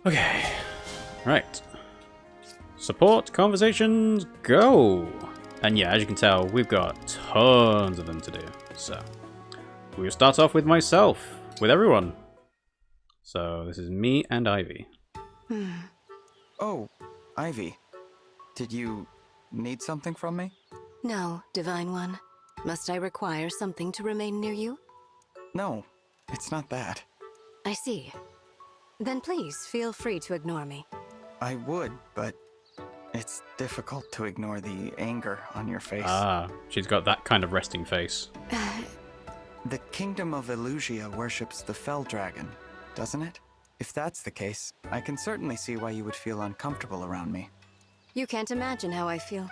Okay. Right. Support conversations, go! And yeah, as you can tell, we've got tons of them to do. So, we'll start off with myself, with everyone. So, this is me and Ivy. Oh, Ivy. Did you need something from me? No, Divine One. Must I require something to remain near you? No, it's not that. I see. Then please, feel free to ignore me. I would, but it's difficult to ignore the anger on your face. Ah, she's got that kind of resting face. The kingdom of Elusia worships the Fell Dragon, doesn't it? If that's the case, I can certainly see why you would feel uncomfortable around me. You can't imagine how I feel.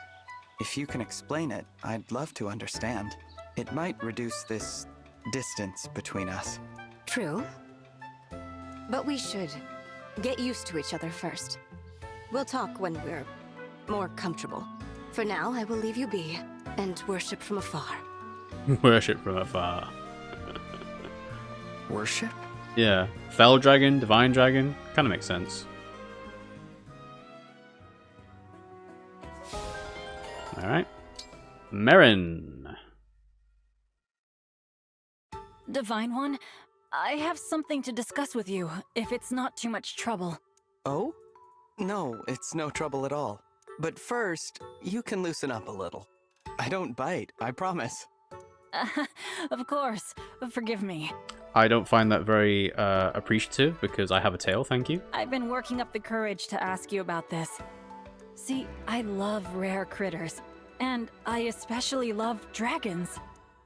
If you can explain it, I'd love to understand. It might reduce this distance between us. True. But we should get used to each other first. We'll talk when we're more comfortable. For now, I will leave you be and worship from afar. Worship from afar. Worship? Yeah. Fell Dragon, Divine Dragon. Kind of makes sense. Alright. Merrin. Divine One, I have something to discuss with you, if it's not too much trouble. Oh? No, it's no trouble at all. But first, you can loosen up a little. I don't bite, I promise. Of course. Forgive me. I don't find that very appreciative because I have a tail, thank you. I've been working up the courage to ask you about this. See, I love rare critters, and I especially love dragons.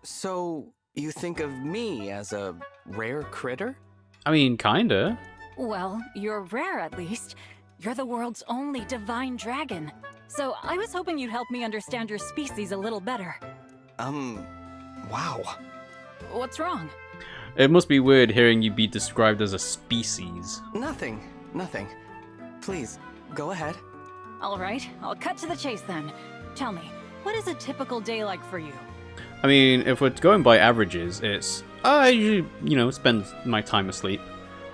So, you think of me as a rare critter? I mean, kinda. Well, you're rare at least. You're the world's only divine dragon. So I was hoping you'd help me understand your species a little better. Wow. What's wrong? It must be weird hearing you be described as a species. Nothing. Please, go ahead. All right, I'll cut to the chase then. Tell me, what is a typical day like for you? I mean, if we're going by averages, it's... I usually, spend my time asleep.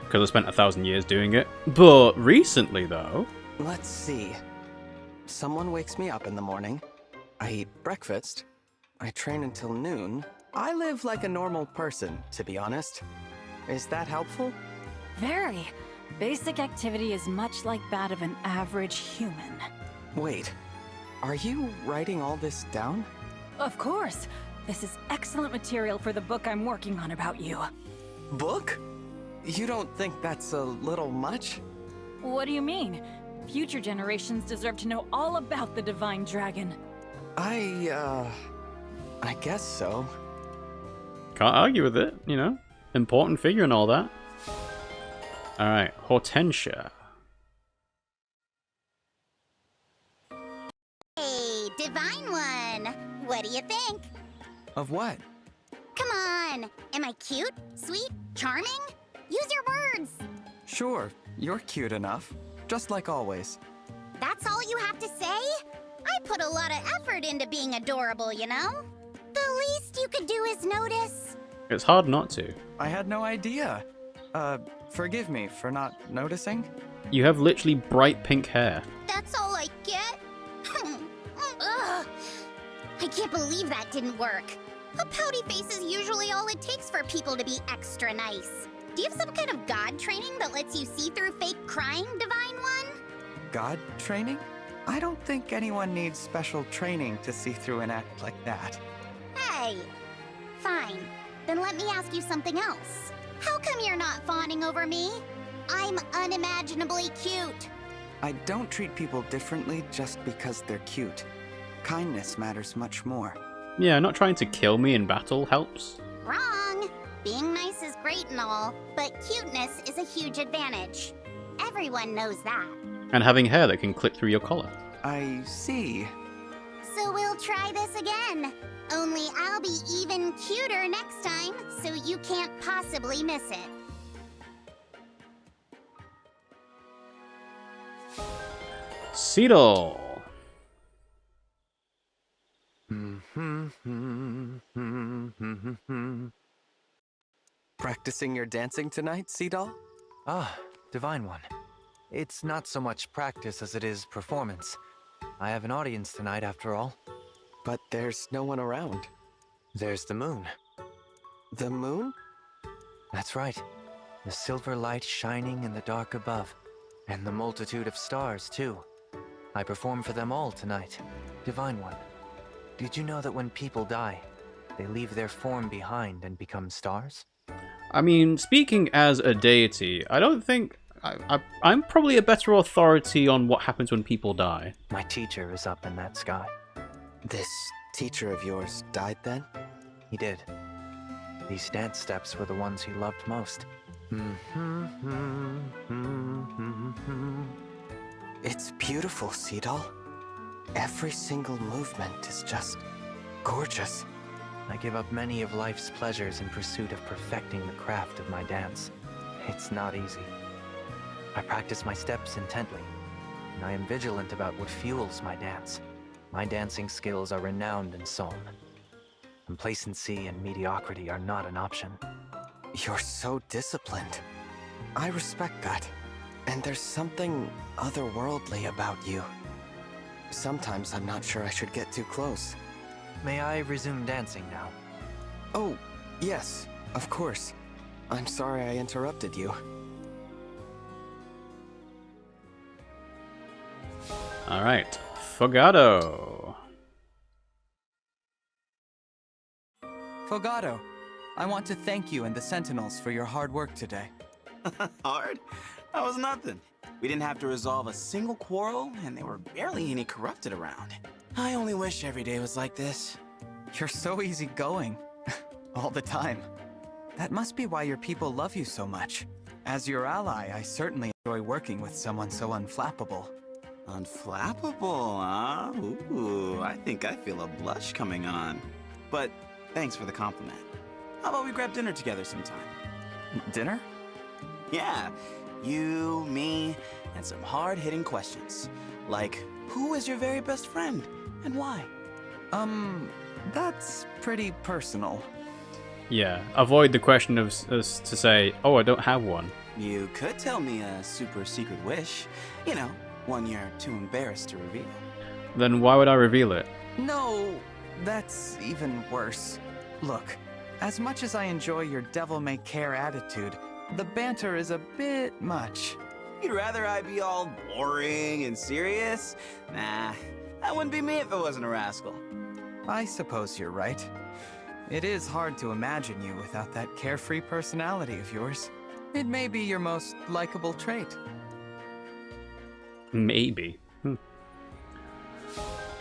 Because I spent 1,000 years doing it. But recently, though... Let's see. Someone wakes me up in the morning. I eat breakfast. I train until noon. I live like a normal person, to be honest. Is that helpful? Very. Basic activity is much like that of an average human. Wait, are you writing all this down? Of course. This is excellent material for the book I'm working on about you. Book? You don't think that's a little much? What do you mean? Future generations deserve to know all about the Divine Dragon. I guess so. Can't argue with it, Important figure and all that. Alright, Hortensia. Hey, Divine One! What do you think? Of what? Come on! Am I cute? Sweet? Charming? Use your words! Sure, you're cute enough. Just like always. That's all you have to say? I put a lot of effort into being adorable, you know? The least you could do is notice. It's hard not to. I had no idea. Forgive me for not noticing. You have literally bright pink hair. That's all I get? Ugh. I can't believe that didn't work. A pouty face is usually all it takes for people to be extra nice. Do you have some kind of god training that lets you see through fake crying, Divine One? God training? I don't think anyone needs special training to see through an act like that. Hey, fine. Then let me ask you something else. How come you're not fawning over me? I'm unimaginably cute. I don't treat people differently just because they're cute. Kindness matters much more. Yeah, not trying to kill me in battle helps. Wrong. Being nice is great and all, but cuteness is a huge advantage. Everyone knows that. And having hair that can clip through your collar. I see. So we'll try this again. Only I'll be even cuter next time, so you can't possibly miss it. Cedal. Practicing your dancing tonight, Seadoll? Ah, Divine One. It's not so much practice as it is performance. I have an audience tonight, after all. But there's no one around. There's the moon. The moon? That's right. The silver light shining in the dark above. And the multitude of stars, too. I perform for them all tonight. Divine One. Did you know that when people die, they leave their form behind and become stars? I mean, speaking as a deity, I don't think... I'm probably a better authority on what happens when people die. My teacher is up in that sky. This teacher of yours died then? He did. These dance steps were the ones he loved most. It's beautiful, Seedal. Every single movement is just gorgeous. I give up many of life's pleasures in pursuit of perfecting the craft of my dance. It's not easy. I practice my steps intently, and I am vigilant about what fuels my dance. My dancing skills are renowned in Solm. Complacency and mediocrity are not an option. You're so disciplined. I respect that. And there's something otherworldly about you. Sometimes I'm not sure I should get too close. May I resume dancing now? Oh, yes, of course. I'm sorry I interrupted you. Alright, Fogado. Fogado, I want to thank you and the Sentinels for your hard work today. Hard? That was nothing. We didn't have to resolve a single quarrel, and there were barely any corrupted around. I only wish every day was like this. You're so easygoing. All the time. That must be why your people love you so much. As your ally, I certainly enjoy working with someone so unflappable. Unflappable, huh? Ooh, I think I feel a blush coming on. But thanks for the compliment. How about we grab dinner together sometime? Dinner? Yeah, you, me, and some hard-hitting questions. Like, who is your very best friend, and why? That's pretty personal. Yeah, avoid the question of us to say, oh, I don't have one. You could tell me a super secret wish. You know, one you're too embarrassed to reveal. Then why would I reveal it? No, that's even worse. Look, as much as I enjoy your devil-may-care attitude, the banter is a bit much. You'd rather I be all boring and serious? Nah, that wouldn't be me if I wasn't a rascal. I suppose you're right. It is hard to imagine you without that carefree personality of yours. It may be your most likable trait. Maybe.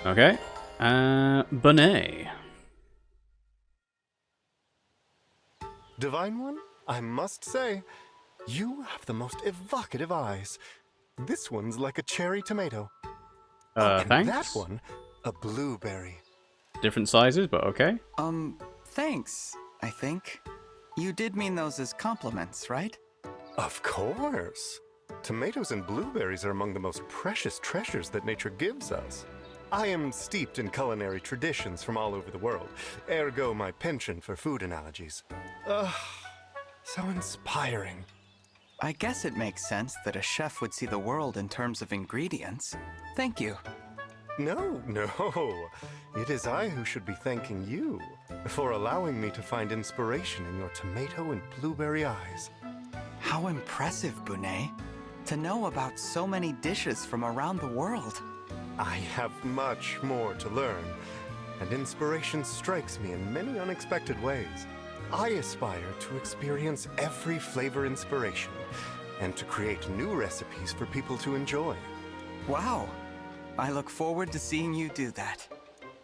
Okay. Bonet. Divine One, I must say, you have the most evocative eyes. This one's like a cherry tomato. And Thanks. that one, a blueberry. Different sizes, but okay. Thanks, I think. You did mean those as compliments, right? Of course. Tomatoes and blueberries are among the most precious treasures that nature gives us. I am steeped in culinary traditions from all over the world, ergo my penchant for food analogies. So inspiring. I guess it makes sense that a chef would see the world in terms of ingredients. Thank you. No. It is I who should be thanking you for allowing me to find inspiration in your tomato and blueberry eyes. How impressive, Bonet. To know about so many dishes from around the world. I have much more to learn, and inspiration strikes me in many unexpected ways. I aspire to experience every flavor inspiration, and to create new recipes for people to enjoy. Wow. I look forward to seeing you do that.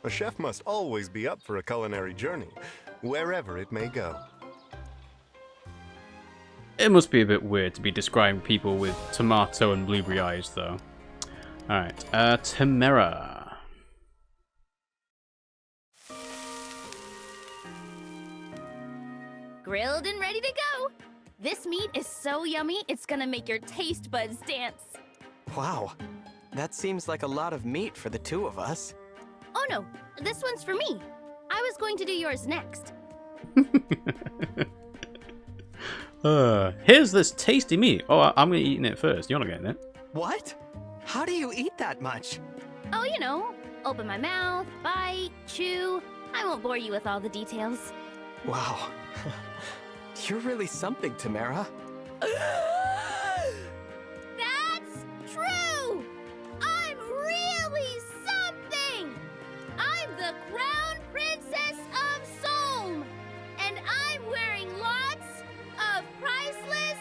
A chef must always be up for a culinary journey, wherever it may go. It must be a bit weird to be describing people with tomato and blueberry eyes, though. Alright, Temera. Grilled and ready to go. This meat is so yummy, it's gonna make your taste buds dance. Wow, that seems like a lot of meat for the two of us. Oh no, this one's for me. I was going to do yours next. Here's this tasty meat. Oh, I'm gonna eat it first. You're not getting it. What? How do you eat that much? Oh, you know, open my mouth, bite, chew. I won't bore you with all the details. Wow. You're really something, Tamara. That's true! I'm really something! I'm the Crown Princess of Solm! And I'm wearing lots of priceless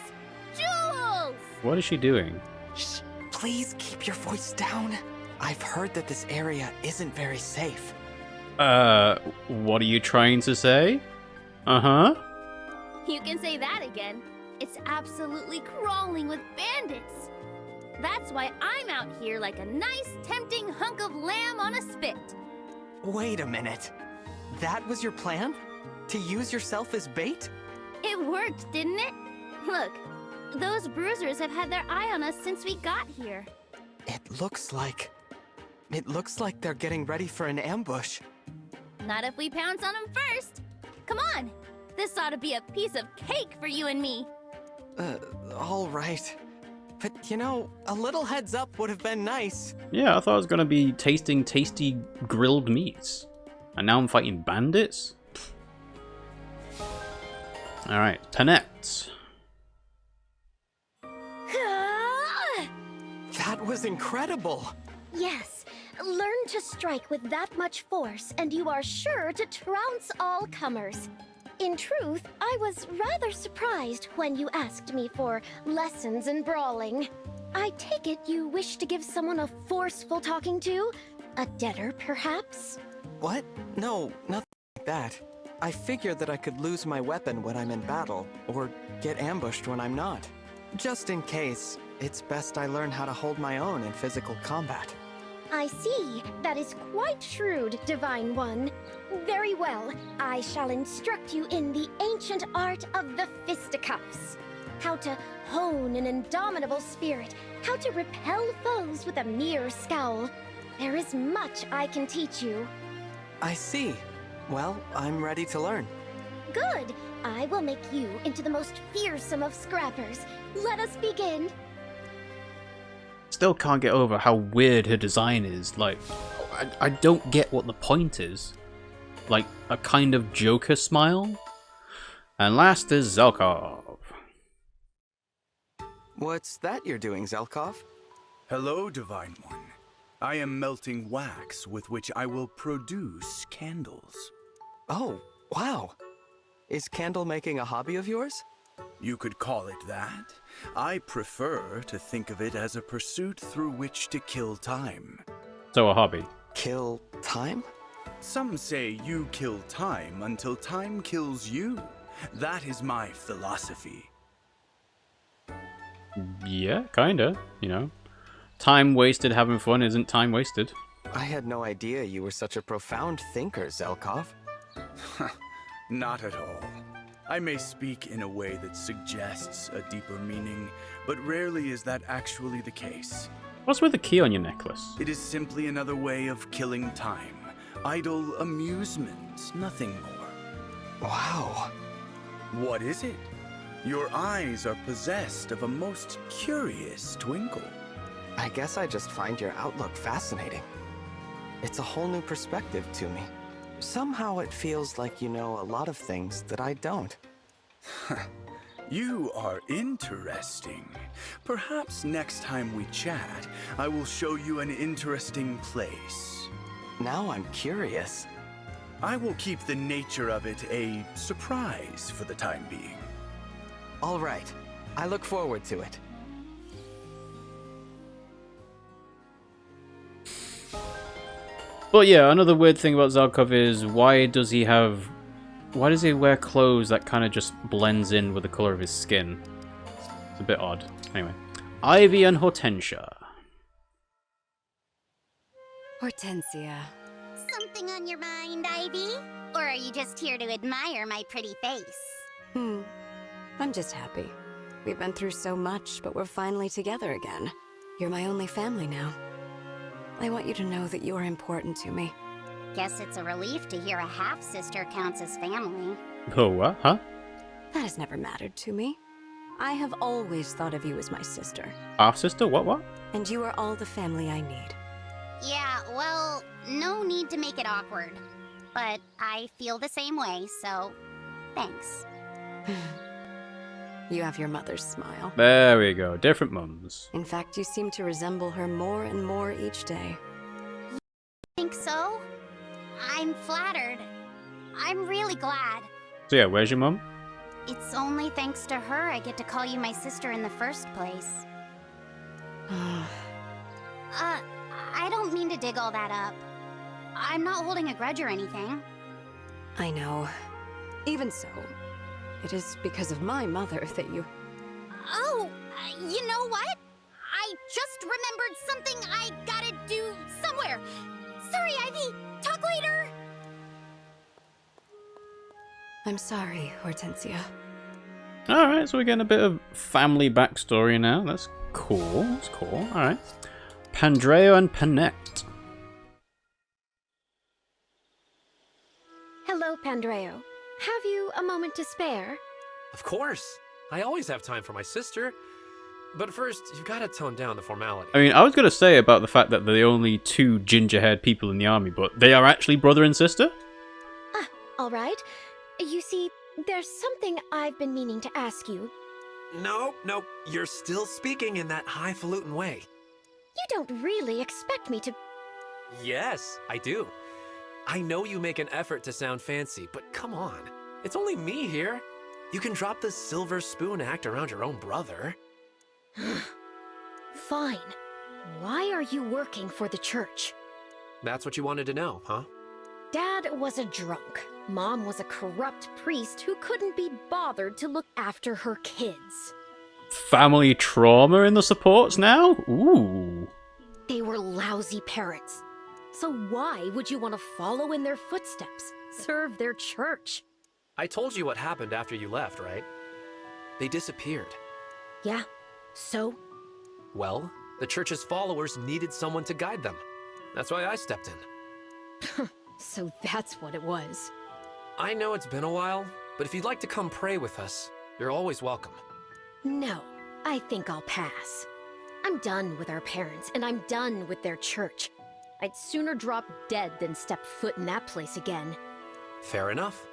jewels! What is she doing? Shh, please keep your voice down. I've heard that this area isn't very safe. What are you trying to say? Uh-huh. You can say that again. It's absolutely crawling with bandits. That's why I'm out here like a nice, tempting hunk of lamb on a spit. Wait a minute. That was your plan? To use yourself as bait? It worked, didn't it? Look, those bruisers have had their eye on us since we got here. It looks like they're getting ready for an ambush. Not if we pounce on them first. Come on. This ought to be a piece of cake for you and me. All right. But, you know, a little heads up would have been nice. Yeah, I thought I was gonna be tasting tasty grilled meats. And now I'm fighting bandits? Alright, Tanette. That was incredible. Yes, learn to strike with that much force, and you are sure to trounce all comers. In truth, I was rather surprised when you asked me for lessons in brawling. I take it you wish to give someone a forceful talking to? A debtor, perhaps? What? No, nothing like that. I figured that I could lose my weapon when I'm in battle, or get ambushed when I'm not. Just in case, it's best I learn how to hold my own in physical combat. I see. That is quite shrewd, Divine One. Very well. I shall instruct you in the ancient art of the fisticuffs. How to hone an indomitable spirit. How to repel foes with a mere scowl. There is much I can teach you. I see. Well, I'm ready to learn. Good. I will make you into the most fearsome of scrappers. Let us begin. Still can't get over how weird her design is. Like, I don't get what the point is. Like, a kind of Joker smile? And last is Zelkov. What's that you're doing, Zelkov? Hello, Divine One. I am melting wax with which I will produce candles. Oh, wow. Is candle making a hobby of yours? You could call it that. I prefer to think of it as a pursuit through which to kill time. So a hobby. Kill time? Some say you kill time until time kills you. That is my philosophy. Yeah, kinda, you know. Time wasted having fun isn't time wasted. I had no idea you were such a profound thinker, Zelkov. Not at all. I may speak in a way that suggests a deeper meaning, but rarely is that actually the case. What's with the key on your necklace? It is simply another way of killing time. Idle amusement, nothing more. Wow. What is it? Your eyes are possessed of a most curious twinkle. I guess I just find your outlook fascinating. It's a whole new perspective to me. Somehow it feels like you know a lot of things that I don't. You are interesting. Perhaps next time we chat, I will show you an interesting place. Now I'm curious. I will keep the nature of it a surprise for the time being. All right. I look forward to it. But yeah, another weird thing about Zelkov is why does he wear clothes that kind of just blends in with the color of his skin? It's a bit odd. Anyway, Ivy and Hortensia. Hortensia. Something on your mind, Ivy? Or are you just here to admire my pretty face? I'm just happy. We've been through so much, but we're finally together again. You're my only family now. I want you to know that you are important to me. Guess it's a relief to hear a half-sister counts as family. Oh, what? Huh? That has never mattered to me. I have always thought of you as my sister. Our sister? What? And you are all the family I need. Yeah, well, no need to make it awkward. But I feel the same way, so thanks. You have your mother's smile. There we go. Different mums. In fact, you seem to resemble her more and more each day. Think so? I'm flattered. I'm really glad. So yeah, where's your mum? It's only thanks to her I get to call you my sister in the first place. I don't mean to dig all that up. I'm not holding a grudge or anything. I know. Even so, it is because of my mother that you... Oh, you know what? I just remembered something I gotta do somewhere. Sorry, Ivy. Talk later. I'm sorry, Hortensia. Alright, so we're getting a bit of family backstory now. That's cool. That's cool. Alright. Pandreo and Panect. Hello, Pandreo. Have you a moment to spare? Of course. I always have time for my sister. But first, you've got to tone down the formality. I mean, I was going to say about the fact that they're the only two ginger-haired people in the army, but they are actually brother and sister? Ah, all right. You see, there's something I've been meaning to ask you. No, you're still speaking in that highfalutin way. You don't really expect me to... Yes, I do. I know you make an effort to sound fancy, but come on. It's only me here. You can drop the silver spoon act around your own brother. Fine. Why are you working for the church? That's what you wanted to know, huh? Dad was a drunk. Mom was a corrupt priest who couldn't be bothered to look after her kids. Family trauma in the supports now? Ooh. They were lousy parents. So why would you want to follow in their footsteps? Serve their church? I told you what happened after you left, right? They disappeared. Yeah. So? Well, the church's followers needed someone to guide them. That's why I stepped in. So that's what it was. I know it's been a while, but if you'd like to come pray with us, you're always welcome. No, I think I'll pass. I'm done with our parents, and I'm done with their church. I'd sooner drop dead than step foot in that place again. Fair enough.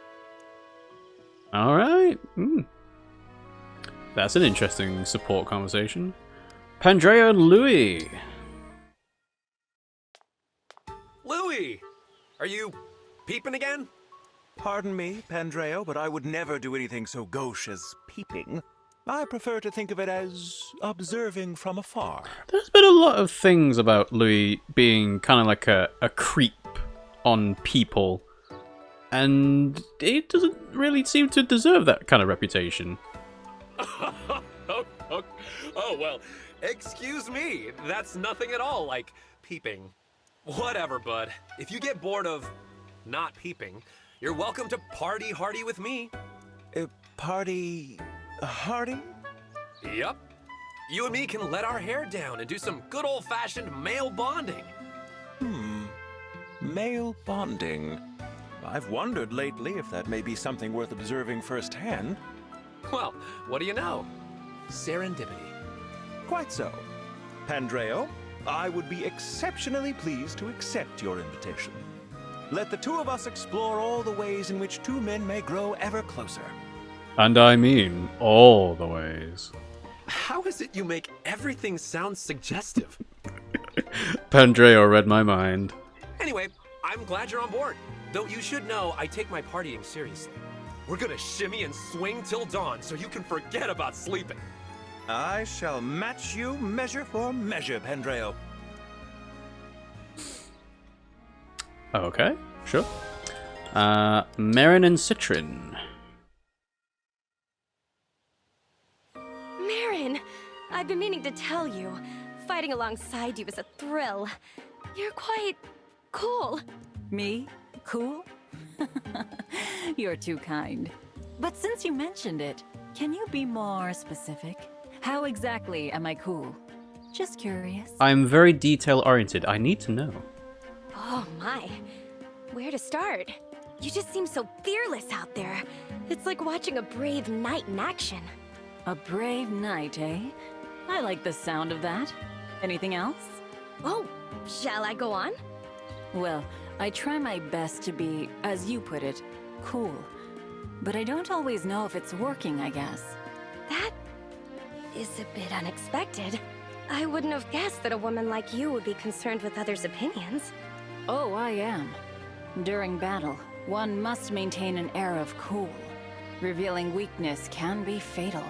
Alright. That's an interesting support conversation. Pandreo and Louis. Louis! Are you peeping again? Pardon me, Pandreo, but I would never do anything so gauche as peeping. I prefer to think of it as observing from afar. There's been a lot of things about Louis being kind of like a creep on people. And it doesn't really seem to deserve that kind of reputation. Oh, well, excuse me. That's nothing at all like peeping. Whatever, bud. If you get bored of not peeping, you're welcome to party hardy with me. Party hardy? Yup. You and me can let our hair down and do some good old-fashioned male bonding. Male bonding. I've wondered lately if that may be something worth observing firsthand. Well, what do you know? Serendipity. Quite so. Pandreo, I would be exceptionally pleased to accept your invitation. Let the two of us explore all the ways in which two men may grow ever closer. And I mean all the ways. How is it you make everything sound suggestive? Pandreo read my mind. Anyway, I'm glad you're on board. Though you should know I take my partying seriously. We're gonna shimmy and swing till dawn so you can forget about sleeping. I shall match you measure for measure, Pandreo. Okay, sure. Marin and Citrin. Marin, I've been meaning to tell you. Fighting alongside you is a thrill. You're quite cool. Me? Cool? You're too kind. But since you mentioned it, can you be more specific? How exactly am I cool? Just curious. I'm very detail-oriented. I need to know. Oh my. Where to start? You just seem so fearless out there. It's like watching a brave knight in action. A brave knight, eh? I like the sound of that. Anything else? Oh, shall I go on? Well, I try my best to be, as you put it, cool. But I don't always know if it's working, I guess. That is a bit unexpected. I wouldn't have guessed that a woman like you would be concerned with others' opinions. Oh, I am. During battle, one must maintain an air of cool. Revealing weakness can be fatal.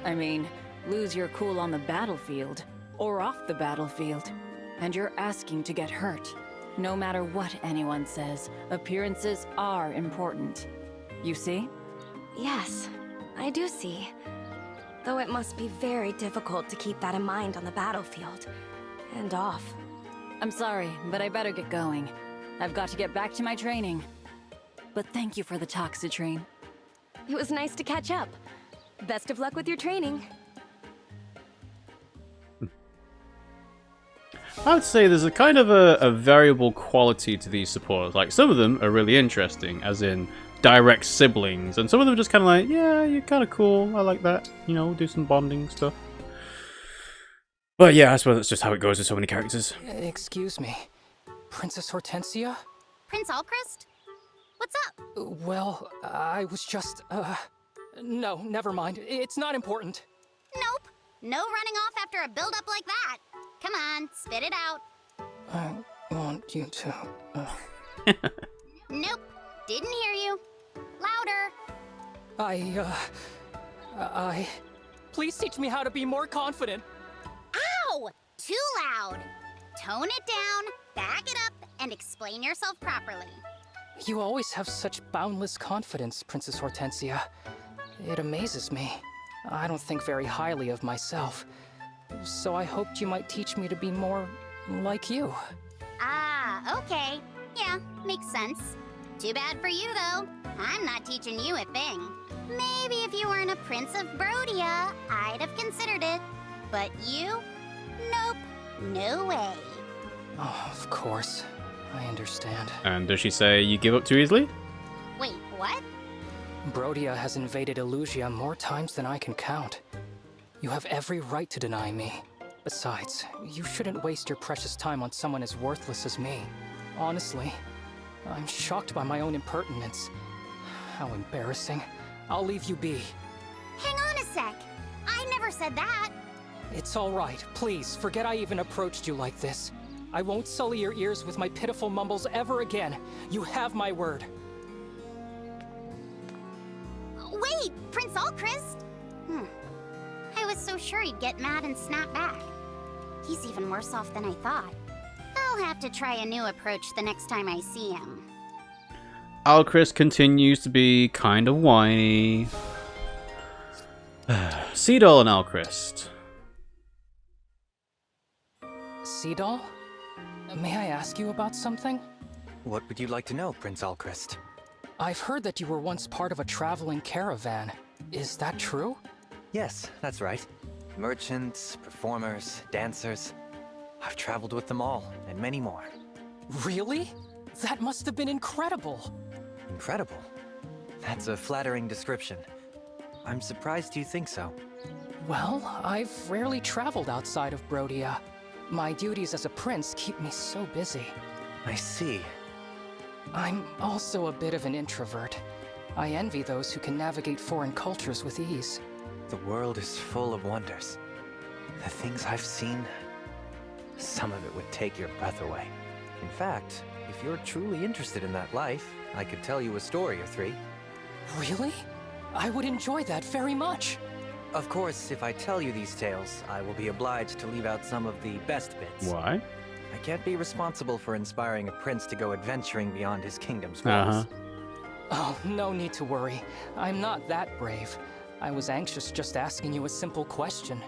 I mean, lose your cool on the battlefield, or off the battlefield, and you're asking to get hurt. No matter what anyone says, appearances are important. You see? Yes, I do see. Though it must be very difficult to keep that in mind on the battlefield. And off. I'm sorry, but I better get going. I've got to get back to my training. But thank you for the talk, Citrine. It was nice to catch up. Best of luck with your training. I would say there's a kind of a variable quality to these supports. Like, some of them are really interesting, as in direct siblings, and some of them are just kind of like, yeah, you're kind of cool, I like that, you know, do some bonding stuff. But yeah, I suppose that's just how it goes with so many characters. Excuse me, Princess Hortensia? Prince Alchrist? What's up? Well, I was just, no, never mind. It's not important. Nope. No running off after a build-up like that. Come on, spit it out. I want you to, Nope. Didn't hear you. Louder. Please teach me how to be more confident. Ow! Too loud. Tone it down, back it up, and explain yourself properly. You always have such boundless confidence, Princess Hortensia. It amazes me. I don't think very highly of myself. So I hoped you might teach me to be more like you. Ah, okay. Yeah, makes sense. Too bad for you, though. I'm not teaching you a thing. Maybe if you weren't a Prince of Brodia, I'd have considered it. But you? Nope. No way. Oh, of course. I understand. And does she say you give up too easily? Wait, what? Brodia has invaded Elusia more times than I can count. You have every right to deny me. Besides, you shouldn't waste your precious time on someone as worthless as me. Honestly, I'm shocked by my own impertinence. How embarrassing. I'll leave you be. Hang on a sec. I never said that. It's all right. Please, forget I even approached you like this. I won't sully your ears with my pitiful mumbles ever again. You have my word. Wait, Prince Alchrist? I was so sure he'd get mad and snap back. He's even worse off than I thought. I'll have to try a new approach the next time I see him. Alchrist continues to be kind of whiny. Seedol and Alchrist. Seedol? May I ask you about something? What would you like to know, Prince Alchrist? I've heard that you were once part of a traveling caravan. Is that true? Yes, that's right. Merchants, performers, dancers. I've traveled with them all, and many more. Really? That must have been incredible. Incredible? That's a flattering description. I'm surprised you think so. Well, I've rarely traveled outside of Brodia. My duties as a prince keep me so busy. I see. I'm also a bit of an introvert. I envy those who can navigate foreign cultures with ease. The world is full of wonders. The things I've seen, some of it would take your breath away. In fact, if you're truly interested in that life, I could tell you a story or three. Really? I would enjoy that very much. Of course, if I tell you these tales, I will be obliged to leave out some of the best bits. Why? I can't be responsible for inspiring a prince to go adventuring beyond his kingdom's walls. Oh, no need to worry. I'm not that brave. I was anxious just asking you a simple question.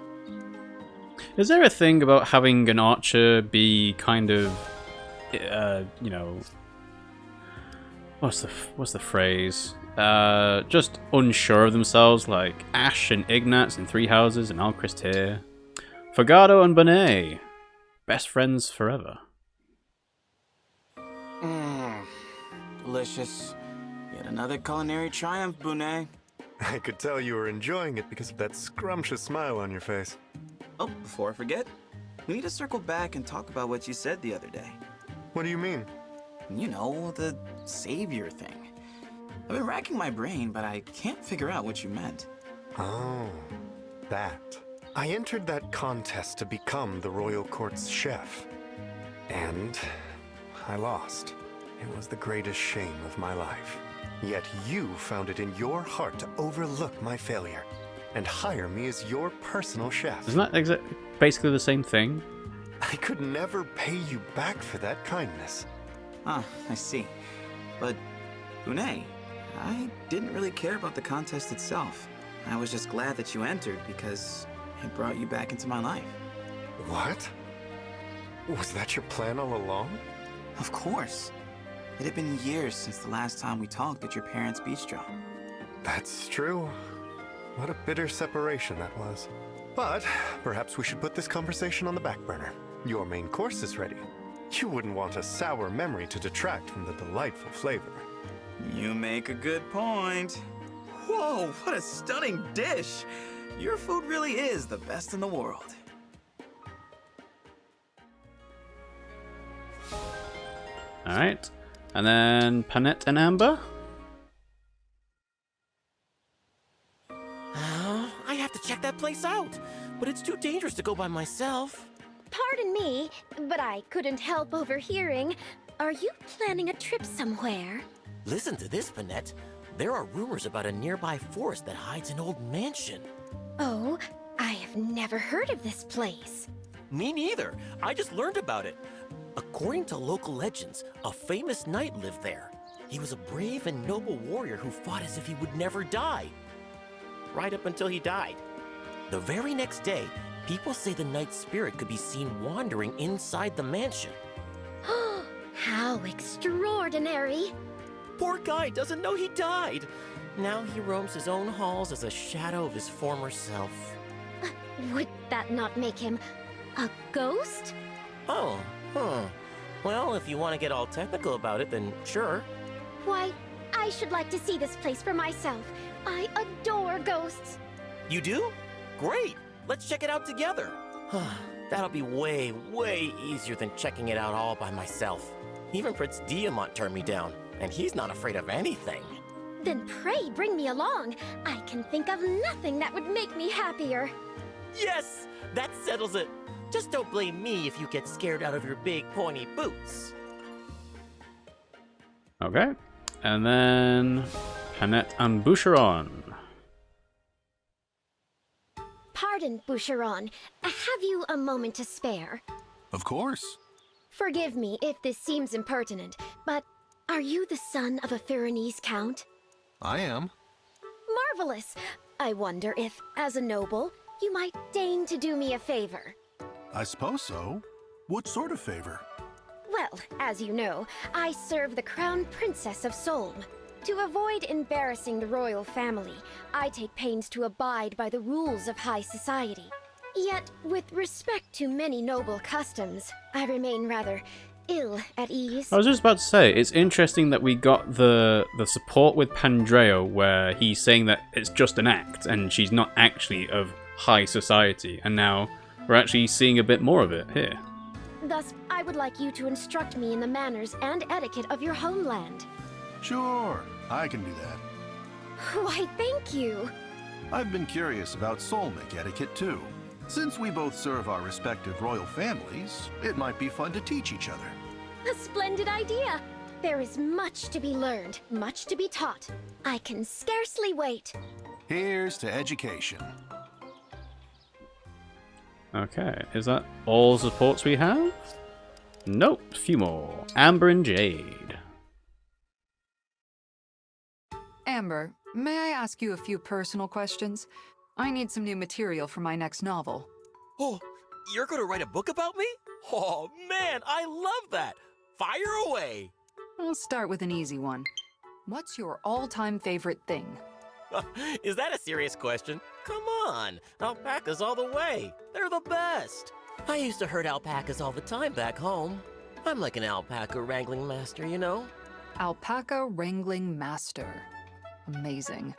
Is there a thing about having an archer be kind of, you know, what's the phrase? Just unsure of themselves, like Ash and Ignatz in Three Houses and Alchrist here. Fogado and Bonet, best friends forever. Delicious. Yet another culinary triumph, Bonet. I could tell you were enjoying it because of that scrumptious smile on your face. Oh, before I forget, we need to circle back and talk about what you said the other day. What do you mean? You know, the savior thing. I've been racking my brain, but I can't figure out what you meant. Oh, that. I entered that contest to become the royal court's chef. And I lost. It was the greatest shame of my life. Yet you found it in your heart to overlook my failure and hire me as your personal chef. Isn't that basically the same thing? I could never pay you back for that kindness. Ah, I see. But, Une, I didn't really care about the contest itself. I was just glad that you entered because it brought you back into my life. What? Was that your plan all along? Of course. It had been years since the last time we talked at your parents' bistro. That's true. What a bitter separation that was. But perhaps we should put this conversation on the back burner. Your main course is ready. You wouldn't want a sour memory to detract from the delightful flavor. You make a good point. Whoa, what a stunning dish! Your food really is the best in the world. Alright. And then Panette and Amber? I have to check that place out, but it's too dangerous to go by myself. Pardon me, but I couldn't help overhearing. Are you planning a trip somewhere? Listen to this, Panette. There are rumors about a nearby forest that hides an old mansion. Oh, I have never heard of this place. Me neither. I just learned about it. According to local legends, a famous knight lived there. He was a brave and noble warrior who fought as if he would never die. Right up until he died. The very next day, people say the knight's spirit could be seen wandering inside the mansion. How extraordinary! Poor guy doesn't know he died. Now he roams his own halls as a shadow of his former self. Would that not make him a ghost? Oh, well, if you want to get all technical about it, then sure. Why, I should like to see this place for myself. I adore ghosts. You do? Great! Let's check it out together. That'll be way, way easier than checking it out all by myself. Even Prince Diamant turned me down, and he's not afraid of anything. Then pray bring me along. I can think of nothing that would make me happier. Yes! That settles it. Just don't blame me if you get scared out of your big pointy boots. Okay. And then Panette and Boucheron. Pardon, Boucheron. Have you a moment to spare? Of course. Forgive me if this seems impertinent, but are you the son of a Pyrenees count? I am. Marvelous! I wonder if, as a noble, you might deign to do me a favor. I suppose so. What sort of favor? Well, as you know, I serve the Crown Princess of Solm. To avoid embarrassing the royal family, I take pains to abide by the rules of high society. Yet, with respect to many noble customs, I remain rather ill at ease. I was just about to say, it's interesting that we got the support with Pandreo where he's saying that it's just an act and she's not actually of high society, and now we're actually seeing a bit more of it here. Thus, I would like you to instruct me in the manners and etiquette of your homeland. Sure, I can do that. Why, thank you. I've been curious about Solmic etiquette too. Since we both serve our respective royal families, it might be fun to teach each other. A splendid idea. There is much to be learned, much to be taught. I can scarcely wait. Here's to education. Okay, is that all supports we have? Nope, a few more. Amber and Jade. Amber, may I ask you a few personal questions? I need some new material for my next novel. Oh, you're gonna write a book about me? Oh man, I love that! Fire away! I'll start with an easy one. What's your all-time favorite thing? Is that a serious question? Come on, alpacas all the way. They're the best. I used to herd alpacas all the time back home. I'm like an alpaca wrangling master, you know? Alpaca wrangling master. Amazing.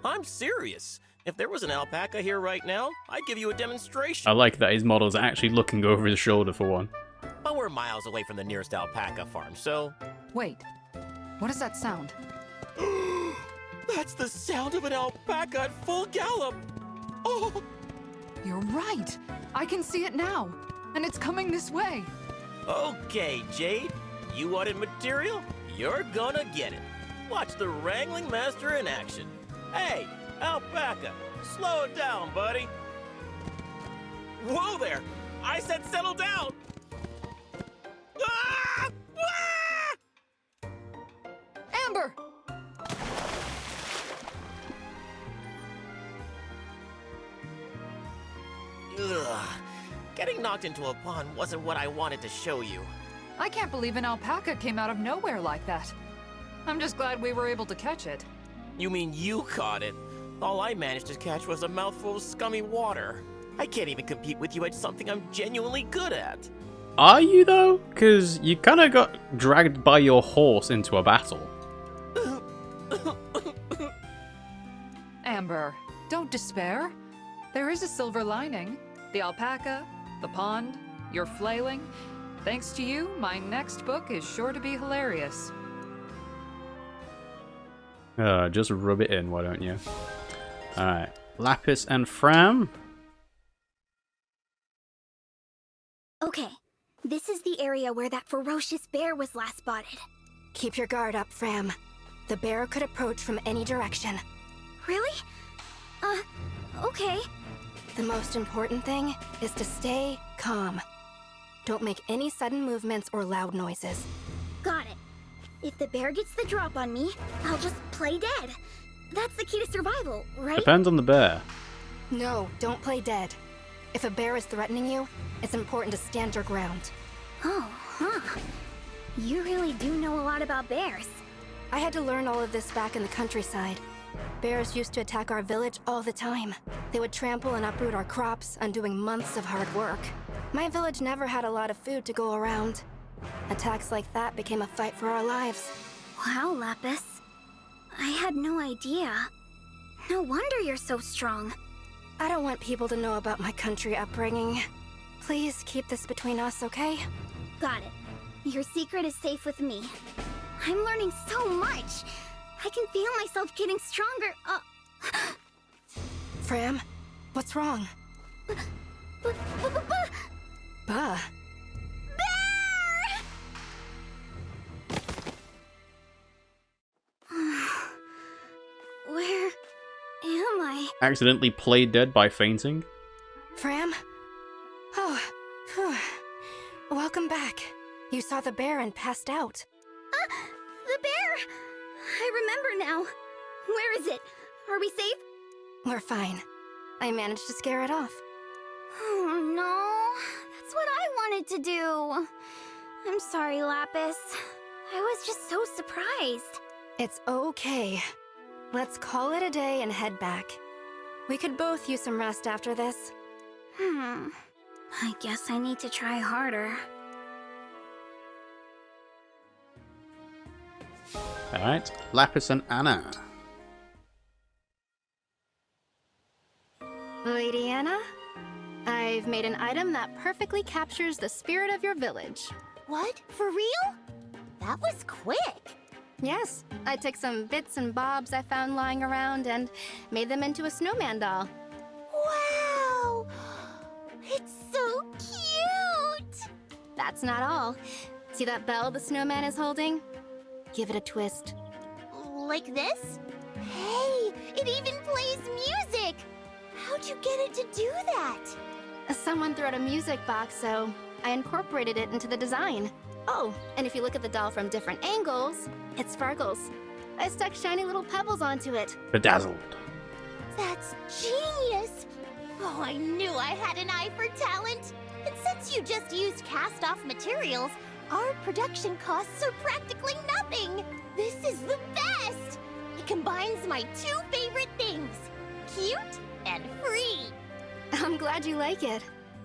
I'm serious. If there was an alpaca here right now, I'd give you a demonstration. I like that his model's actually looking over his shoulder for one. But we're miles away from the nearest alpaca farm, so... Wait, what does that sound? That's the sound of an alpaca at full gallop! Oh! You're right! I can see it now! And it's coming this way! Okay, Jade. You wanted material? You're gonna get it. Watch the Wrangling Master in action. Hey, alpaca, slow it down, buddy. Whoa there! I said settle down! Ah! Ah! Amber! Ugh. Getting knocked into a pond wasn't what I wanted to show you. I can't believe an alpaca came out of nowhere like that. I'm just glad we were able to catch it. You mean you caught it? All I managed to catch was a mouthful of scummy water. I can't even compete with you at something I'm genuinely good at. Are you, though? Because you kind of got dragged by your horse into a battle. Amber, don't despair. There is a silver lining. The alpaca, the pond, your flailing. Thanks to you, my next book is sure to be hilarious. Just rub it in, why don't you? Alright, Lapis and Fram. Okay, this is the area where that ferocious bear was last spotted. Keep your guard up, Fram. The bear could approach from any direction. Really? Okay. The most important thing is to stay calm. Don't make any sudden movements or loud noises. Got it. If the bear gets the drop on me, I'll just play dead. That's the key to survival, right? Depends on the bear. No, don't play dead. If a bear is threatening you, it's important to stand your ground. Oh, huh. You really do know a lot about bears. I had to learn all of this back in the countryside. Bears used to attack our village all the time. They would trample and uproot our crops, undoing months of hard work. My village never had a lot of food to go around. Attacks like that became a fight for our lives. Wow, Lapis. I had no idea. No wonder you're so strong. I don't want people to know about my country upbringing. Please keep this between us, okay? Got it. Your secret is safe with me. I'm learning so much. I can feel myself getting stronger. Fram, what's wrong? Bah. Where am I? Accidentally played dead by fainting? Fram? Oh, phew. Welcome back. You saw the bear and passed out. The bear! I remember now. Where is it? Are we safe? We're fine. I managed to scare it off. Oh no, that's what I wanted to do. I'm sorry, Lapis. I was just so surprised. It's okay. Let's call it a day and head back. We could both use some rest after this. I guess I need to try harder. Alright, Lapis and Anna. Lady Anna, I've made an item that perfectly captures the spirit of your village. What? For real? That was quick. Yes, I took some bits and bobs I found lying around and made them into a snowman doll. Wow! It's so cute! That's not all. See that bell the snowman is holding? Give it a twist. Like this? Hey, it even plays music! How'd you get it to do that? Someone threw out a music box, so I incorporated it into the design. Oh, and if you look at the doll from different angles, it sparkles. I stuck shiny little pebbles onto it. Bedazzled. That's genius! Oh, I knew I had an eye for talent! And since you just used cast-off materials, our production costs are practically nothing! This is the best! It combines my two favorite things, cute and free! I'm glad you like it.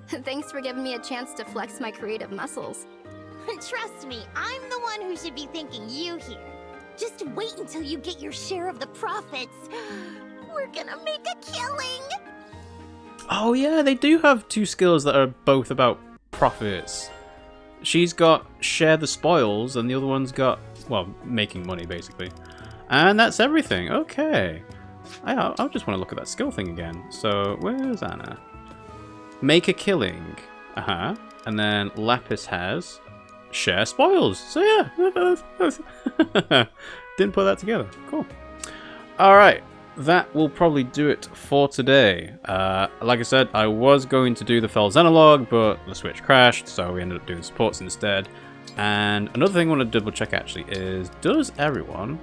Thanks for giving me a chance to flex my creative muscles. Trust me, I'm the one who should be thanking you here. Just wait until you get your share of the profits. We're gonna make a killing! Oh yeah, they do have two skills that are both about profits. She's got share the spoils, and the other one's got, well, making money, basically. And that's everything. Okay. I just want to look at that skill thing again. So, where's Anna? Make a killing. And then Lapis has share spoils. So yeah. Didn't put that together. Cool. Alright. That will probably do it for today. Like I said, I was going to do the Fell's analog, but the Switch crashed, so we ended up doing supports instead. And another thing I want to double check actually is, does everyone...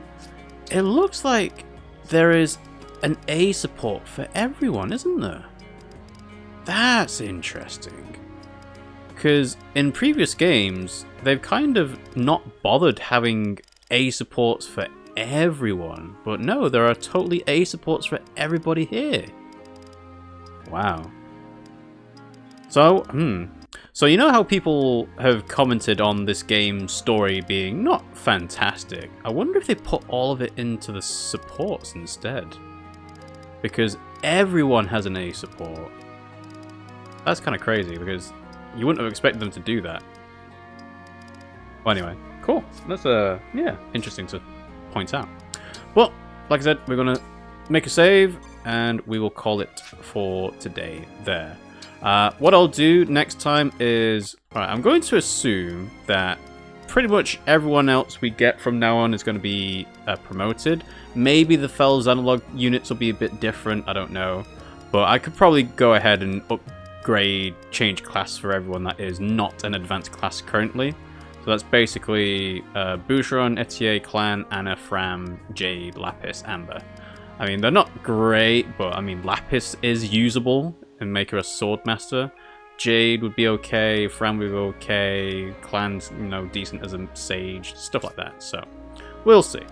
It looks like there is an A support for everyone, isn't there? That's interesting. Because in previous games, they've kind of not bothered having A supports for everyone. But no, there are totally A supports for everybody here. Wow. So, So you know how people have commented on this game's story being not fantastic? I wonder if they put all of it into the supports instead. Because everyone has an A support. That's kind of crazy because you wouldn't have expected them to do that. Well, anyway, cool. That's yeah, interesting to point out. But like I said, we're gonna make a save and we will call it for today there. What I'll do next time is, I'm going to assume that pretty much everyone else we get from now on is going to be promoted. Maybe the Fell's analog units will be a bit different, I don't know. But I could probably go ahead and upgrade, change class for everyone that is not an advanced class currently. So that's basically Boucheron, Etier, Clan, Anna, Fram, Jade, Lapis, Amber. I mean, they're not great, but I mean, Lapis is usable and make her a Swordmaster. Jade would be okay, Fram would be okay, Clan's, you know, decent as a Sage, stuff like that. So, we'll see.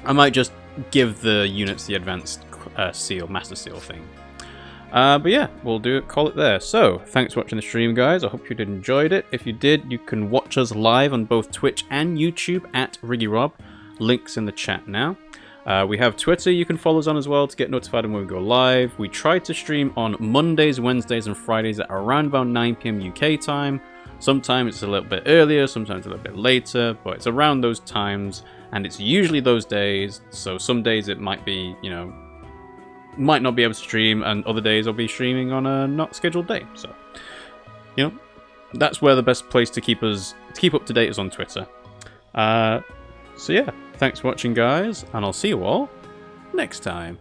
I might just give the units the advanced seal, Master Seal thing. But yeah, we'll call it there. So, thanks for watching the stream, guys. I hope you did enjoyed it. If you did, you can watch us live on both Twitch and YouTube at RiggyRob. Links in the chat now. We have Twitter you can follow us on as well to get notified when we go live. We try to stream on Mondays, Wednesdays, and Fridays at around about 9 PM UK time. Sometimes it's a little bit earlier, sometimes a little bit later, but it's around those times, and it's usually those days. So some days it might be, you know, might not be able to stream, and other days I'll be streaming on a not scheduled day. So, you know, that's where the best place to keep up to date is on Twitter. So yeah, thanks for watching, guys, and I'll see you all next time.